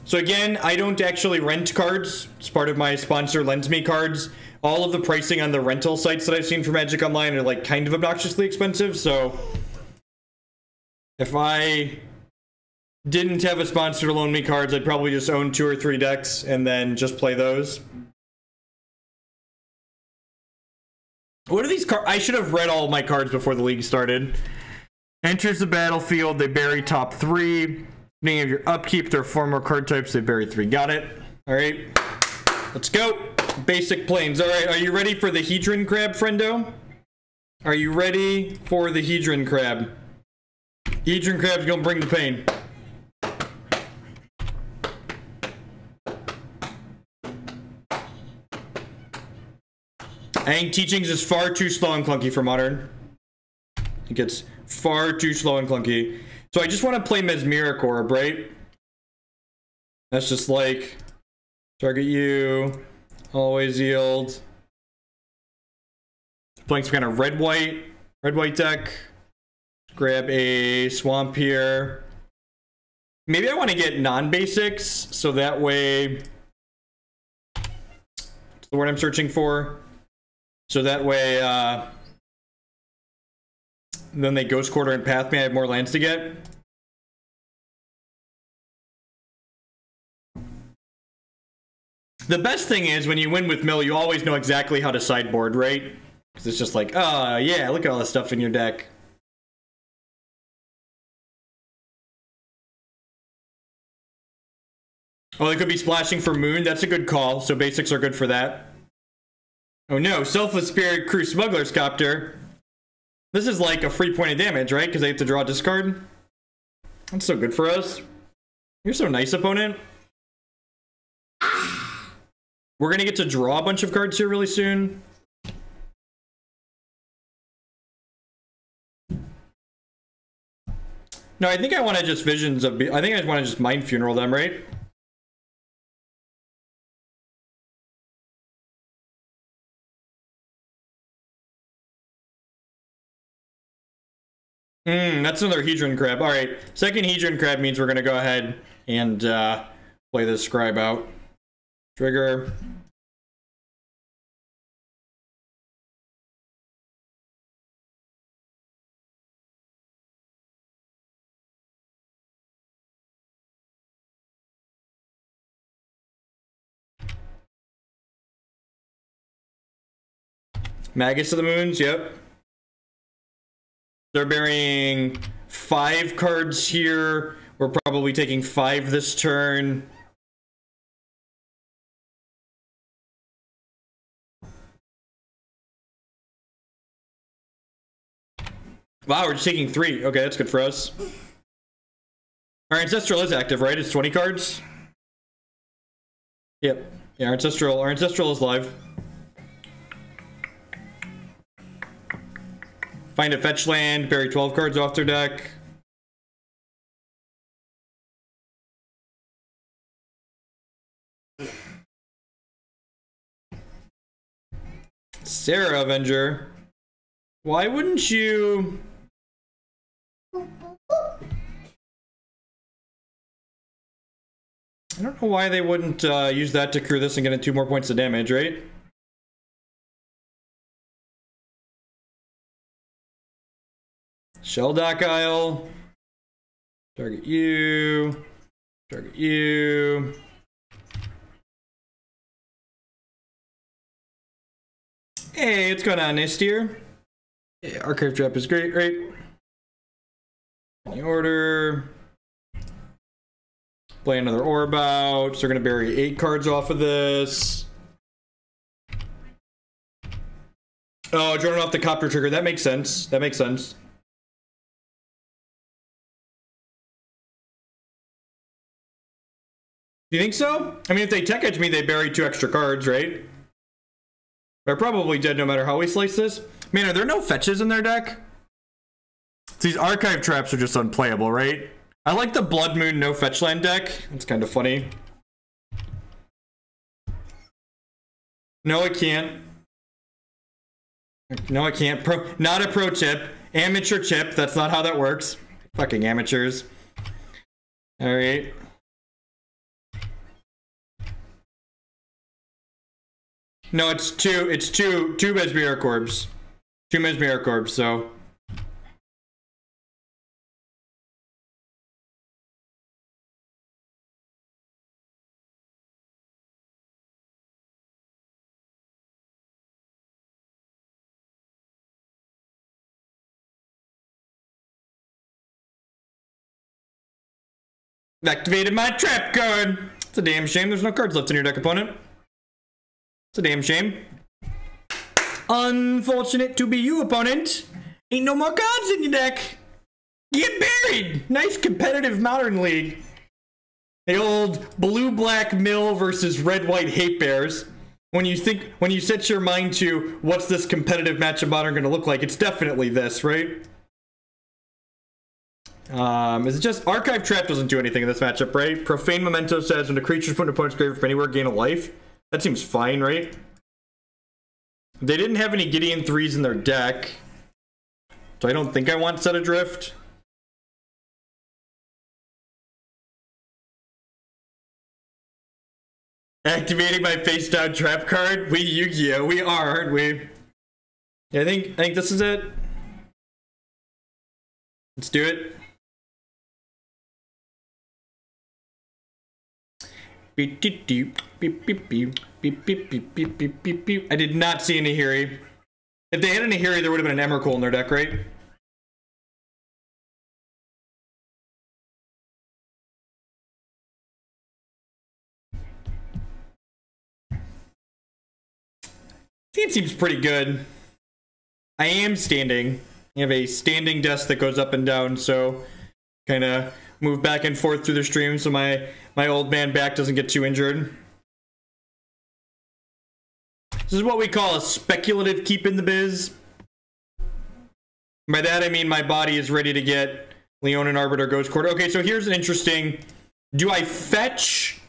So again, I don't actually rent cards. It's part of my sponsor lends me cards. All of the pricing on the rental sites that I've seen for Magic Online are like kind of obnoxiously expensive. So if I didn't have a sponsor to loan me cards, I'd probably just own 2 or 3 decks and then just play those. What are these cards? I should have read all my cards before the league started. Enters the battlefield, they bury top 3. Beginning of your upkeep, there are 4 more card types, they bury 3. Got it. Alright. Let's go. Basic planes. Alright, are you ready for the Hedron Crab, friendo? Are you ready for the Hedron Crab? Hedron Crab's gonna bring the pain. I think Teachings is far too slow and clunky for Modern. It gets far too slow and clunky. So I just want to play Mesmeric Orb, right? That's just like, target you, always yield. Playing some kind of red-white deck. Grab a swamp here. Maybe I want to get non-basics, so that way... What's the word I'm searching for? So that way, then they Ghost Quarter and Path me, I have more lands to get. The best thing is, when you win with Mill, you always know exactly how to sideboard, right? Because it's just like, oh, yeah, look at all the stuff in your deck. Oh, they could be splashing for Moon. That's a good call. So basics are good for that. Oh no, Selfless Spirit Crew Smuggler's Copter. This is like a free point of damage, right? Because they have to draw a discard. That's so good for us. You're so nice, opponent. We're going to get to draw a bunch of cards here really soon. No, I think I want to just Visions of... I think I want to just Mind Funeral them, right? That's another Hedron Crab. Alright, second Hedron Crab means we're going to go ahead and play this Scribe out. Trigger. Magus of the Moons, yep. They're burying 5 cards here. We're probably taking 5 this turn. Wow, we're just taking 3. Okay, that's good for us. Our Ancestral is active, right? It's 20 cards? Yep. Yeah, our Ancestral is live. Find a fetch land, bury 12 cards off their deck. Sarah Avenger. Why wouldn't you... I don't know why they wouldn't use that to crew this and get in 2 more points of damage, right? Shelldock Isle. Target you. Target you. Hey, what's going on, Nistier? Yeah, Archive Trap is great, right? Any order. Play another Orb out. So we're going to bury 8 cards off of this. Oh, drawing off the Copter trigger. That makes sense. That makes sense. You think so? I mean, if they tech edge me, they bury 2 extra cards, right? They're probably dead no matter how we slice this. Man, are there no fetches in their deck? These Archive Traps are just unplayable, right? I like the Blood Moon no fetch land deck. It's kind of funny. No, I can't. No, I can't. Not a pro tip. Amateur chip. That's not how that works. Fucking amateurs. Alright. No, it's two Mesmeric Orbs. Two Mesmeric Orbs, so. Activated my trap card. It's a damn shame there's no cards left in your deck, opponent. It's a damn shame. Unfortunate to be you, opponent. Ain't no more cards in your deck. Get buried. Nice competitive Modern League. The old blue-black mill versus red-white hate bears. When you set your mind to what's this competitive match of Modern gonna look like, it's definitely this, right? Is it just Archive Trap doesn't do anything in this matchup, right? Profane Memento says when a creature's put in opponent's grave from anywhere, gain a life. That seems fine, right? They didn't have any Gideon 3s in their deck, so I don't think I want Set Adrift. Activating my face down trap card. We Yu-Gi-Oh! We are, aren't we? Yeah, I think this is it. Let's do it. I did not see any Nahiri. If they had a Nahiri, there would have been an Emrakul in their deck, right? It seems pretty good. I am standing. I have a standing desk that goes up and down, so kind of move back and forth through the stream so my old man back doesn't get too injured. This is what we call a speculative keep in the biz. By that I mean my body is ready to get Leonin Arbiter Ghost Quarter. Okay, so here's an interesting... Do I fetch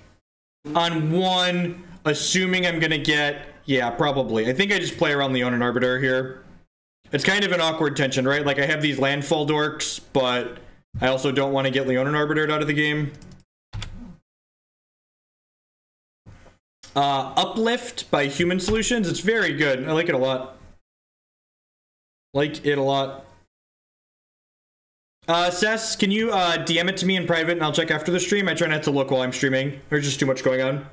on one, assuming I'm gonna get... Yeah, probably. I think I just play around Leonin Arbiter here. It's kind of an awkward tension, right? Like, I have these landfall dorks, but I also don't want to get Leonin Arbiter out of the game. Uplift by Human Solutions. It's very good. I like it a lot. Like it a lot. Sess, can you DM it to me in private and I'll check after the stream? I try not to look while I'm streaming. There's just too much going on.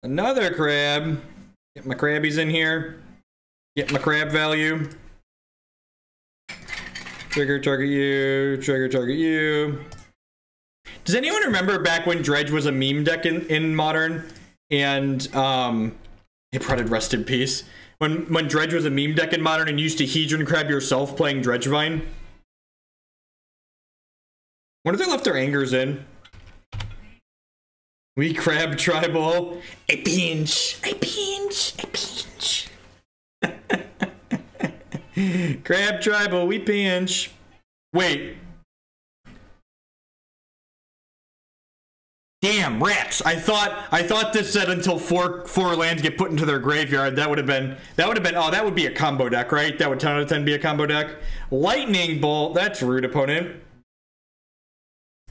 Another crab. Get my crabbies in here. Get my crab value. Trigger, target you. Trigger, target you. Does anyone remember back when Dredge was a meme deck in Modern? And, it probably rest in peace. When Dredge was a meme deck in Modern and you used to Hedron Crab yourself playing Dredgevine? Wonder if they left their angers in. We crab tribal. I pinch. I pinch. I pinch. Crab tribal, we pinch. Wait. Damn, rats. I thought this said until four lands get put into their graveyard. That would be a combo deck, right? That would 10 out of 10 be a combo deck. Lightning Bolt, that's rude, opponent.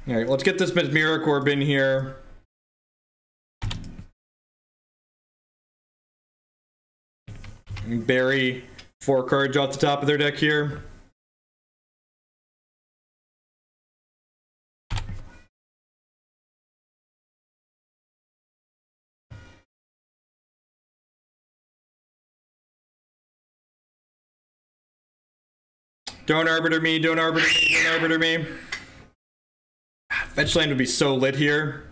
Alright, let's get this Mesmeric Orb in here. And bury 4 cards off the top of their deck here. Don't Arbiter me, don't Arbiter me, don't Arbiter me. Fetch land would be so lit here.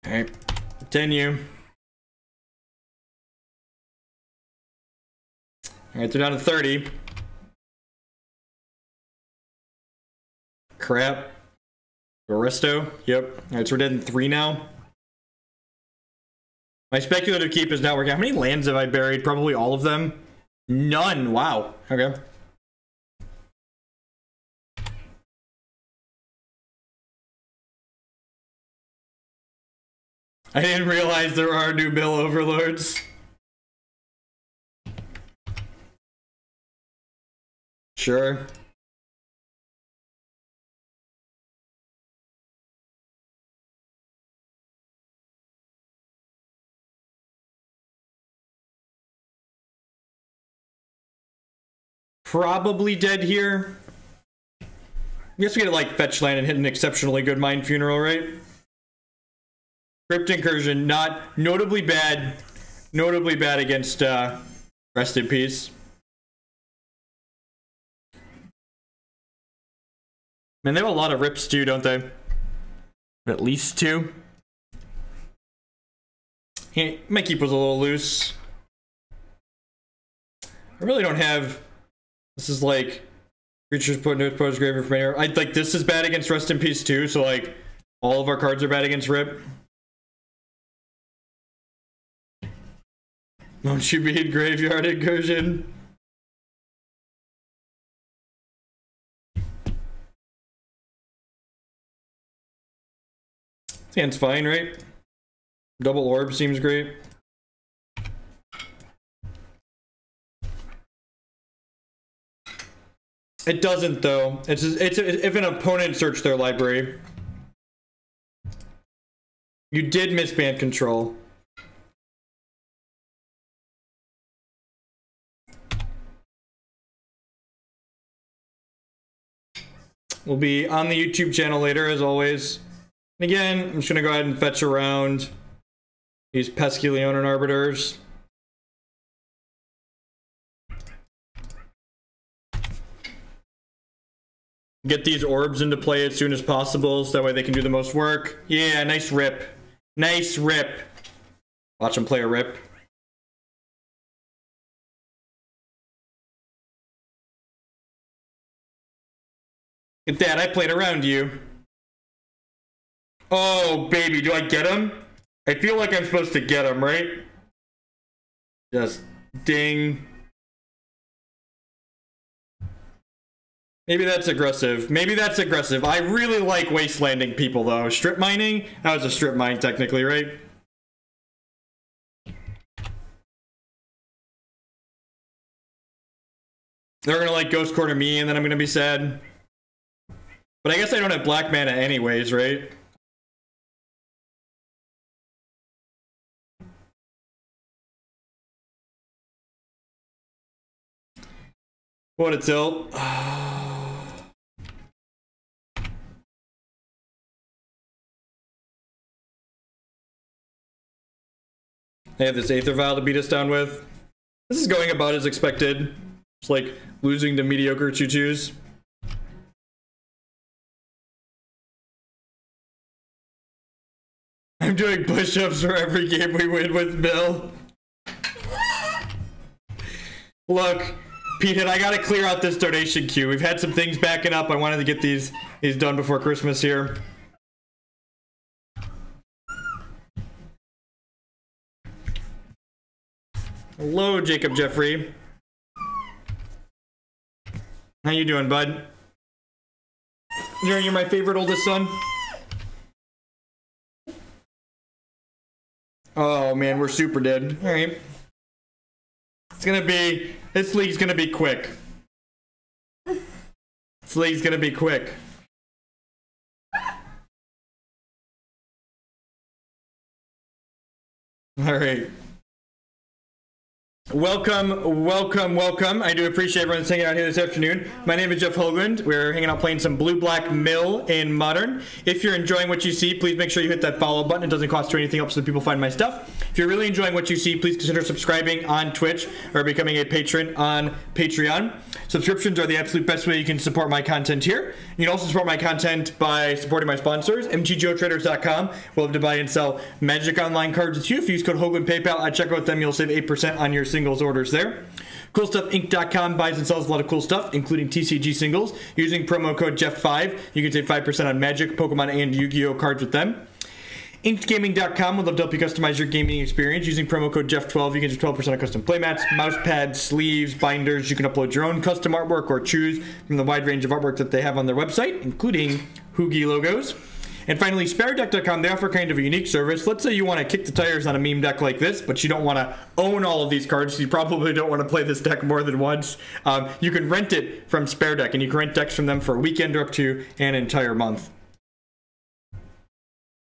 Alright, continue. Alright, they're down to 30. Crap. Aristo, yep. Alright, so we're dead in 3 now. My speculative keep is not working. How many lands have I buried? Probably all of them. None. Wow. Okay. I didn't realize there are new bill overlords. Sure. probably dead here. I guess we get like fetch land and hit an exceptionally good Mind Funeral, right? Crypt Incursion, not notably bad. Notably bad against Rest in Peace. Man, they have a lot of rips too, don't they? At least 2. My keep was a little loose. I really don't have... This is like... Creatures put into opposed grave from anywhere. Like, this is bad against Rest in Peace too, so like... All of our cards are bad against Rip. Won't you be in Graveyard Incursion? Hand's fine, right? Double Orb seems great. It doesn't though. It's if an opponent searched their library. You did miss Band Control. We'll be on the YouTube channel later, as always. And again, I'm just gonna go ahead and fetch around these pesky Leonin Arbiters. Get these orbs into play as soon as possible, so that way they can do the most work. Yeah, nice rip. Nice rip. Watch them play a rip. Look at that, I played around you. Oh, baby, do I get him? I feel like I'm supposed to get him, right? Just ding. Maybe that's aggressive. Maybe that's aggressive. I really like wastelanding people, though. Strip mining? That was a strip mine, technically, right? They're gonna, like, ghost corner me, and then I'm gonna be sad. But I guess I don't have black mana anyways, right? What a tilt. They have this Aether Vial to beat us down with. This is going about as expected. It's like losing to mediocre choo-choos. I'm doing push-ups for every game we win with Bill. Look, Pete, I gotta clear out this donation queue. We've had some things backing up. I wanted to get these done before Christmas here. Hello, Jacob Jeffrey. How you doing, bud? You're my favorite oldest son? Oh man, we're super dead. Alright. This league's gonna be quick. This league's gonna be quick. Alright. Welcome, welcome, welcome. I do appreciate everyone that's hanging out here this afternoon. My name is Jeff Hoagland. We're hanging out playing some blue-black mill in Modern. If you're enjoying what you see, please make sure you hit that follow button. It doesn't cost you anything else so that people find my stuff. If you're really enjoying what you see, please consider subscribing on Twitch or becoming a patron on Patreon. Subscriptions are the absolute best way you can support my content here. You can also support my content by supporting my sponsors. mtgotraders.com will have to buy and sell Magic Online cards with you. If you use code Hoagland PayPal at checkout with them, you'll save 8% on your singles orders there. CoolStuffInc.com buys and sells a lot of cool stuff, including TCG singles. Using promo code Jeff5, you can save 5% on Magic, Pokemon, and Yu-Gi-Oh cards with them. InkedGaming.com would love to help you customize your gaming experience. Using promo code Jeff12, you can get 12% on custom playmats, mouse pads, sleeves, binders. You can upload your own custom artwork or choose from the wide range of artwork that they have on their website, including Hoogie logos. And finally, SpareDeck.com, they offer kind of a unique service. Let's say you want to kick the tires on a meme deck like this, but you don't want to own all of these cards. So you probably don't want to play this deck more than once. You can rent it from SpareDeck, and you can rent decks from them for a weekend or up to an entire month.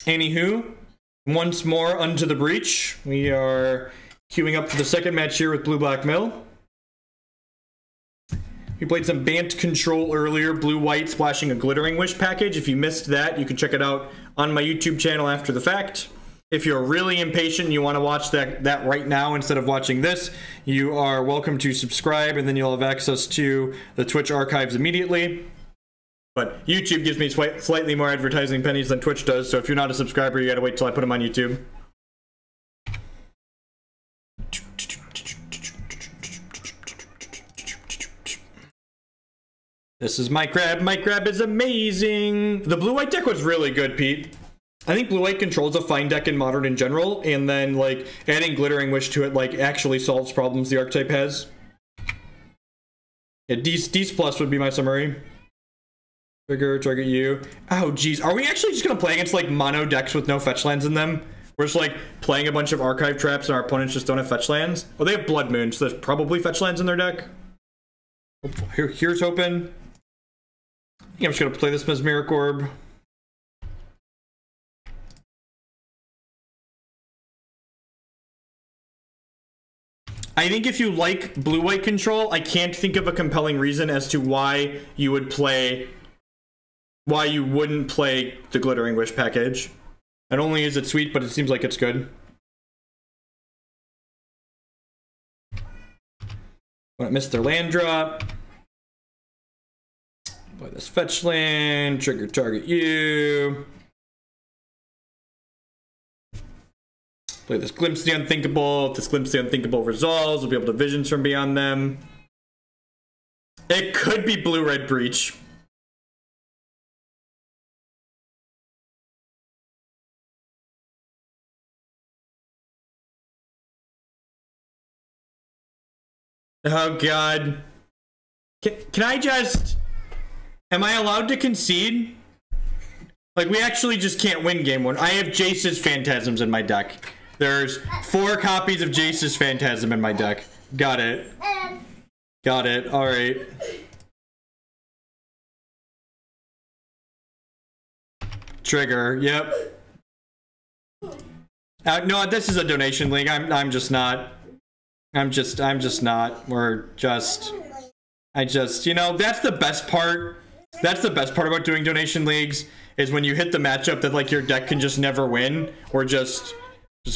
Anywho, once more unto the breach. We are queuing up for the second match here with Blue Black Mill. We played some Bant Control earlier, blue-white splashing a Glittering Wish package. If you missed that, you can check it out on my YouTube channel after the fact. If you're really impatient and you want to watch that right now instead of watching this, you are welcome to subscribe, and then you'll have access to the Twitch archives immediately. But YouTube gives me slightly more advertising pennies than Twitch does, so if you're not a subscriber, you gotta wait till I put them on YouTube. This is my crab. My crab is amazing. The blue-white deck was really good, Pete. I think blue-white controls a fine deck in Modern in general, and then, like, adding Glittering Wish to it, like, actually solves problems the archetype has. Yeah, D plus would be my summary. Trigger, target you. Oh, geez. Are we actually just gonna play against, like, mono decks with no fetch lands in them? We're just, like, playing a bunch of archive traps and our opponents just don't have fetch lands? Oh, they have Blood Moon, so there's probably fetch lands in their deck. Here's hoping. I think I'm just gonna play this Mesmeric Orb. I think if you like blue-white control, I can't think of a compelling reason as to why you would play... why you wouldn't play the Glittering Wish package. Not only is it sweet, but it seems like it's good. Won't miss their land drop. Play this fetch land, trigger target you. Play this Glimpse the Unthinkable. If this Glimpse the Unthinkable resolves, we'll be able to visions from beyond them. It could be blue-red breach. Oh god. Can I just... Am I allowed to concede? Like, we actually just can't win game one. I have Jace's Phantasms in my deck. There's 4 copies of Jace's Phantasm in my deck. Got it. Got it. Alright. Trigger. Yep. No, this is a donation league. I'm just not. I'm just not. We're just... you know, that's the best part. That's the best part about doing donation leagues, is when you hit the matchup that, like, your deck can just never win. We're just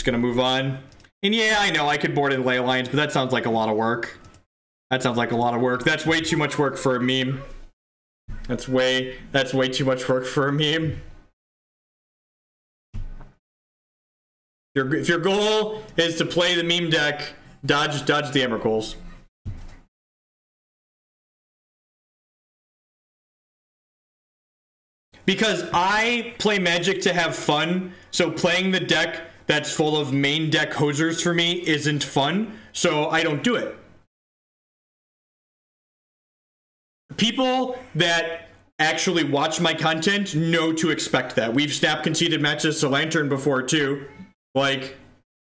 gonna move on. And yeah, I know I could board in Leylines, but that sounds like a lot of work. That sounds like a lot of work. That's way too much work for a meme. That's way too much work for a meme. If your goal is to play the meme deck, dodge the Emrakuls. Because I play Magic to have fun, so playing the deck that's full of main deck hosers for me isn't fun, so I don't do it. People that actually watch my content know to expect that. We've snap conceded matches to Lantern before too. Like,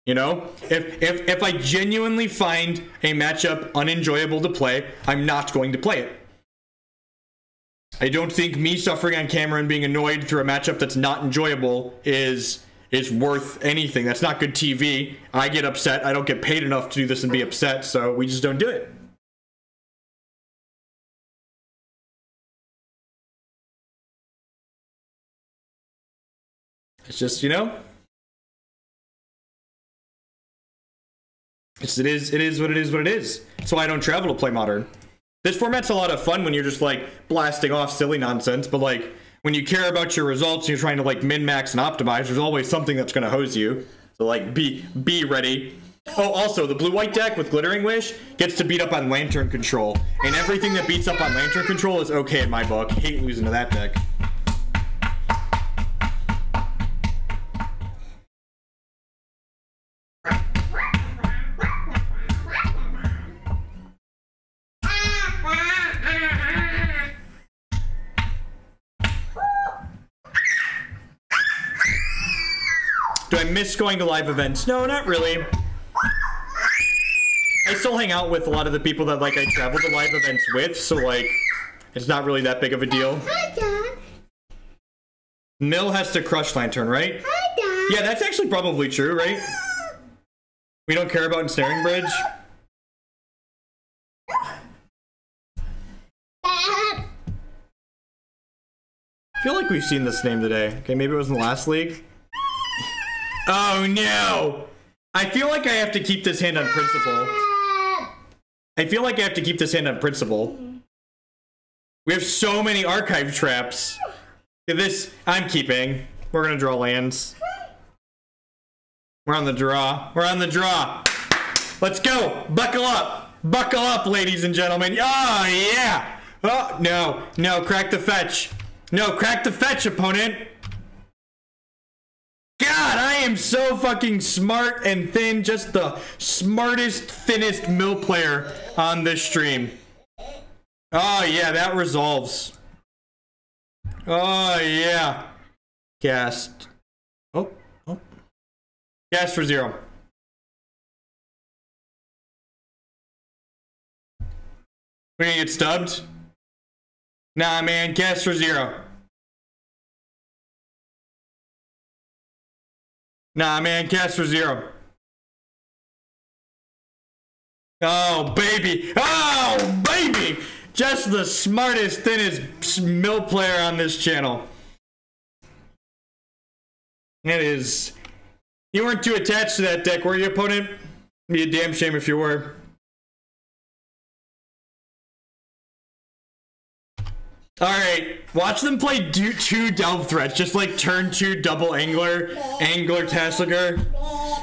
you know, if I genuinely find a matchup unenjoyable to play, I'm not going to play it. I don't think me suffering on camera and being annoyed through a matchup that's not enjoyable is worth anything. That's not good TV. I get upset. I don't get paid enough to do this and be upset, so we just don't do it. It's just, you know, it is what it is. That's why I don't travel to play Modern. This format's a lot of fun when you're just, like, blasting off silly nonsense, but, like, when you care about your results and you're trying to, like, min-max and optimize, there's always something that's gonna hose you. So, like, be ready. Oh, also, the blue-white deck with Glittering Wish gets to beat up on Lantern Control, and everything that beats up on Lantern Control is okay in my book. Hate losing to that deck. Do I miss going to live events? No, not really. I still hang out with a lot of the people that, like, I travel to live events with, so, like, it's not really that big of a deal. Hi, Dad. Mill has to crush Lantern, right? Hi, Dad. Yeah, that's actually probably true, right? We don't care about Ensnaring Bridge. feel like we've seen this name today. Okay, maybe it was in the last league. Oh no! I feel like I have to keep this hand on principle. I feel like I have to keep this hand on principle. We have so many archive traps. This I'm keeping. We're gonna draw lands. We're on the draw. We're on the draw. Let's go. Buckle up. Buckle up, ladies and gentlemen. Oh, yeah. Oh, no. No, crack the fetch. No, crack the fetch, opponent. God, I am so fucking smart and thin. Just the smartest, thinnest mill player on this stream. Oh, yeah, that resolves. Oh, yeah. Cast. Oh. Cast for 0. We're gonna get stubbed? Nah, man, cast for 0. Nah, man, cast for 0. Oh, baby. Oh, baby. Just the smartest, thinnest mill player on this channel. It is. You weren't too attached to that deck, were you, opponent? It'd be a damn shame if you were. Alright, watch them play 2 delve threats, just like turn 2 double angler Tasliger.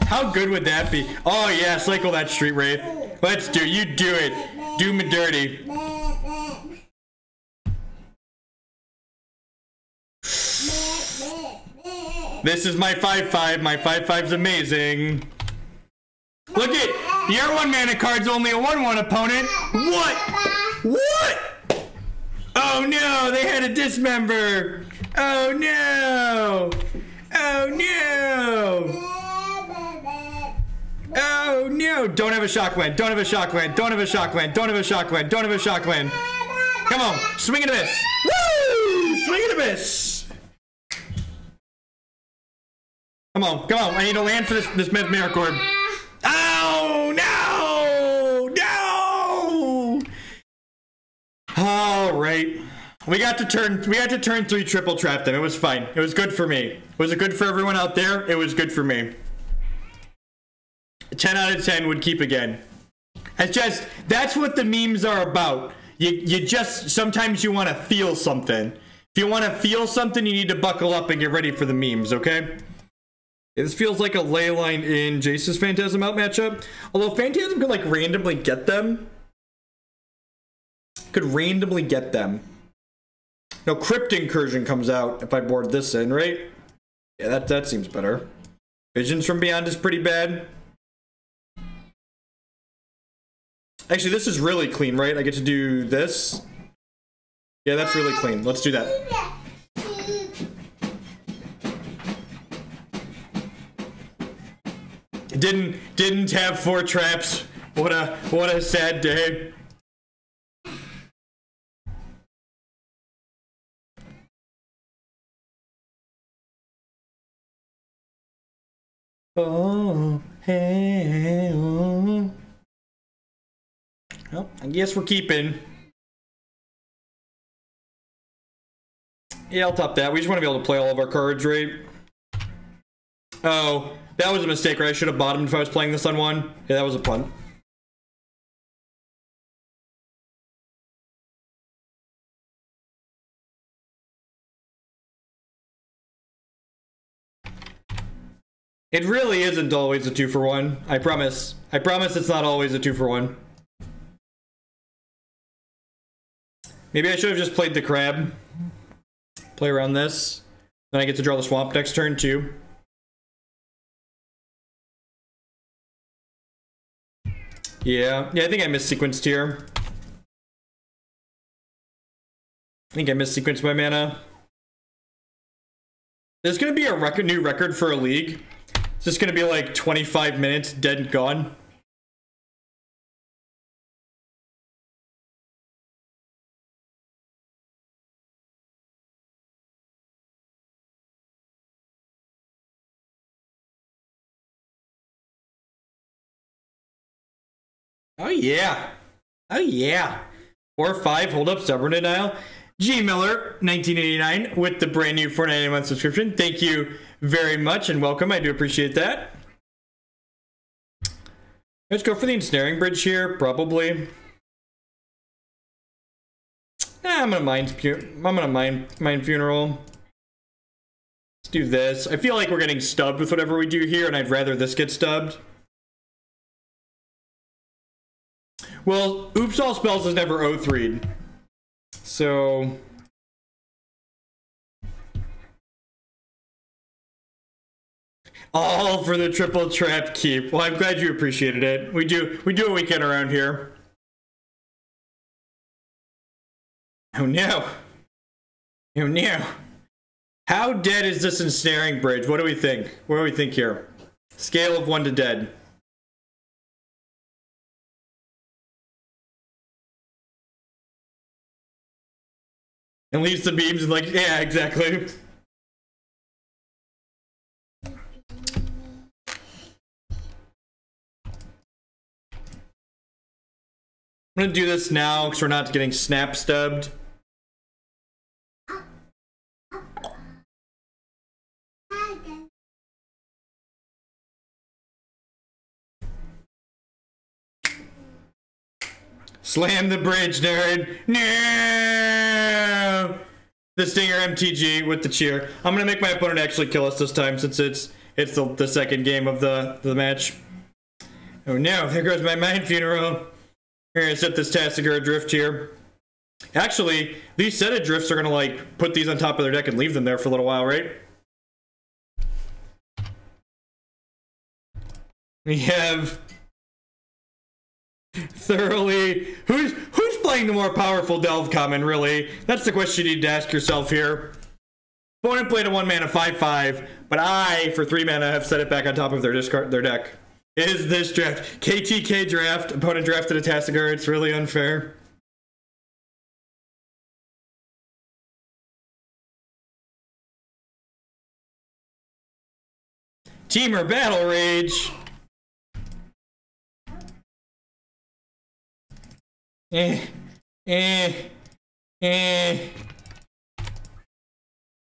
How good would that be? Oh yeah, cycle that Street Wraith. Let's do it. Do me dirty. This is my 5/5. My 5/5's amazing. Look at your 1 mana card's only a 1/1 opponent. What? Oh no, they had a dismember. Oh no. Oh no. Oh no. Don't have a shockland. Don't have a shockland. Don't have a shockland. Don't have a shockland. Don't have a shockland. Come on. Swing and a miss. Woo! Swing and a miss. Come on. Come on. I need a land for this Mesmeric Orb. Oh no. No. All right. We got to turn 3 triple trap them. It was fine. It was good for me. Was it good for everyone out there? It was good for me. 10 out of 10 would keep again. It's just, that's what the memes are about. You just, sometimes you want to feel something. If you want to feel something, you need to buckle up and get ready for the memes, okay? This feels like a Leyline in Jace's Phantasm out matchup. Although Phantasm could like randomly get them. Could randomly get them. No, Crypt Incursion comes out if I board this in, right? Yeah, that seems better. Visions from Beyond is pretty bad. Actually, this is really clean, right? I get to do this. Yeah, that's really clean. Let's do that. Didn't have 4 traps. What a sad day. Oh, hey, oh. Well, I guess we're keeping. Yeah, I'll top that. We just want to be able to play all of our cards, right? Oh, that was a mistake, right? I should have bottomed if I was playing this on 1. Yeah, that was a punt. It really isn't always a 2-for-1. I promise. I promise it's not always a 2-for-1. Maybe I should have just played the crab. Play around this. Then I get to draw the swamp next turn too. Yeah, I think I missequenced here. I think I missequenced my mana. There's gonna be a new record for a league. It's just gonna be like 25 minutes dead and gone. Oh yeah. Oh yeah. 4 or 5, hold up, Stubborn Denial. G Miller 1989 with the brand new $4.99 a month subscription. Thank you very much and welcome. I do appreciate that. Let's go for the Ensnaring Bridge here, probably. Nah, I'm gonna mind Funeral. Let's do this. I feel like we're getting stubbed with whatever we do here, and I'd rather this get stubbed. Well, Oops All Spells is never O3'd. So all for the triple trap keep. Well, I'm glad you appreciated it. We do a weekend around here. Oh no. Oh no. How dead is this Ensnaring Bridge? What do we think? What do we think here? Scale of 1 to dead. And leaves the beams and like, yeah, exactly. I'm gonna do this now because we're not getting snap stubbed. Slam the bridge, nerd. No! The Stinger MTG with the cheer. I'm gonna make my opponent actually kill us this time since it's the second game of the match. Oh no, there goes my Mind Funeral. We're gonna set this Set Adrift here. Actually, these Set Adrifts are gonna like put these on top of their deck and leave them there for a little while, right? We have thoroughly who's playing the more powerful Delve Common, really? That's the question you need to ask yourself here. Opponent played a 1-mana 5/5, but I, for 3 mana, have set it back on top of their deck. Is this draft KTK draft? Opponent drafted a Tassigar. It's really unfair. Teamer Battle Rage.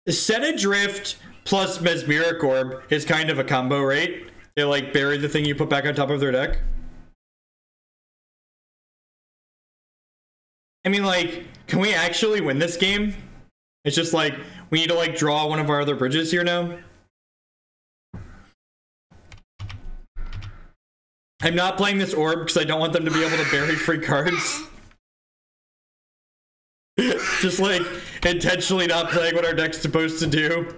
Set Adrift plus Mesmeric Orb is kind of a combo, right? They like bury the thing you put back on top of their deck. I mean, like, can we actually win this game? It's just like, we need to like draw one of our other bridges here now. I'm not playing this orb because I don't want them to be able to bury free cards. Just like intentionally not playing what our deck's supposed to do.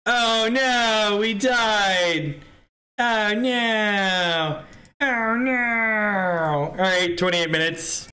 Oh no, we died. Oh no. Oh no. All right, 28 minutes.